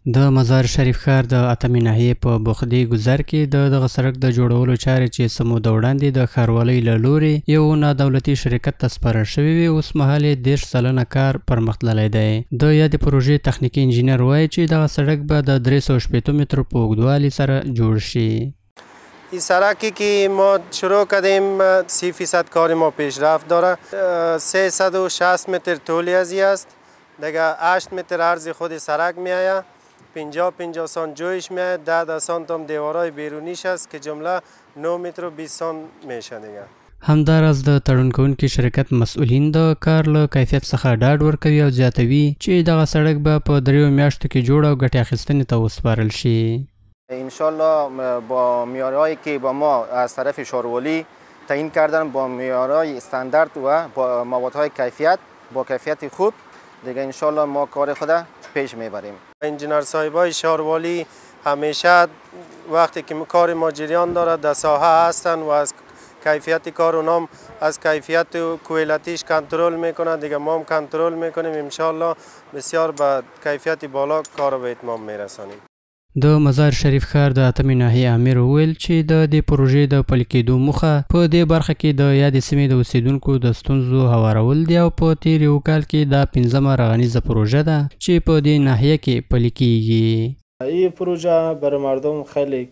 د مزار شریف ښار د اتمې ناحیې په بخدي ګذر کې دغه سړک د جوړولو چارې چې څه موده وړاندې د ښاروالۍ له لورې یو نادولتي شرکت ته سپارل شوې وې، اوس مهال یې 30 سلنه کار پرمختللی دی. د یادې پروژې تخنیکي انجینر وایي چې دغه سړک به د 380 مترو په اوږدوالي سره جوړ شي. این سرکی که ما شروع کردیم 30% کار ما پیشرفت داره. 360 متر طولی ازی است، دیگه 8 متر عرض خود سرک میآید، 50 سانت جویش میآید، 10 سانت هم دیوارای بیرونیش است که جمله 9 متر و 20 سانت میشه دیگه. همداراز د تړون کوونکي شرکت مسؤلین د کار له کیفیت څخه ډاډ ورکوي او زیاتوي چې دغه سړک به په 3 میاشتو کې جوړ او ګټې اخیستنې ته وسپارل شي. انشالله با معیارهایی که با ما از طرف شاروالی تعیین کردن، با معیارهای استاندارد و با موادهای با کیفیت خوب دیگه انشالله ما کار خود پیش میبریم. انجینر صاحبای شاروالی همیشه وقتی که کار ما جریان داره در ساحه هستن و از کیفیت کار اونام از کیفیت و کوالتیش کنترل میکنه دیگه، ما هم کنترل میکنیم. انشالله بسیار به کیفیت بالا کار به اتمام میرسانیم. د مزار شریف ښار د اتمې ناحیې امیر وویل چې د دې پروژې د پلي کېدو موخه په دې برخه کې د یادې سیمې د اوسیدونکو د ستونزو هوارول دی او په تیر یو کال کې دا 15مه رغنیزه پروژه ده چې په دې ناحیه کې پلي کیږي. این پروژه برای مردم خیلی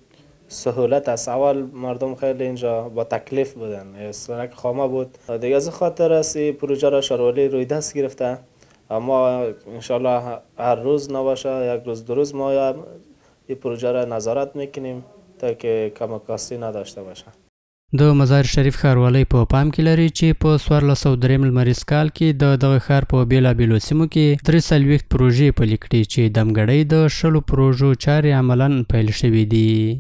سهولت است. اول مردم خیلی اینجا با تکلیف بودن، سرک خامه بود دیگه، از خاطر است این پروژه را شاروالی روی دست گرفته. اما انشالله هر روز نباشه، یک روز دو روز ما این پروژه را نظارت میکنیم تا که کم کاستی نداشته باشه. د مزار شریف ښاروالۍ په پام کې لري چې په 1403 لمریز کال کې دغه ښار په بیلابیلو سیمو کې 43 پروژې پلي کړي چې دمګړۍ د 60 پروژو چارې عملاً پیل شوې دي.